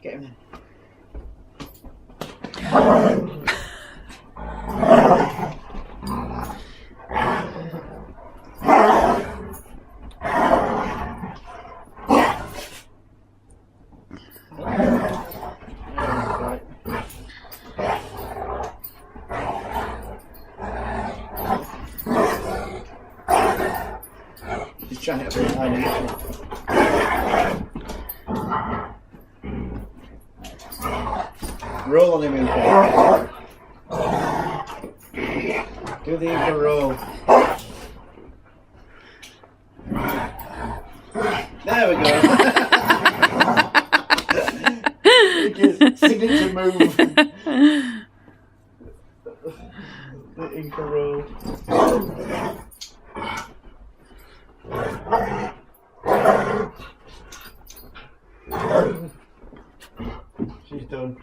Get him. He's trying to get a bit behind him. Roll on him, Inca. Do the Inca roll. There we go. Signature move. The Inca roll. She's done.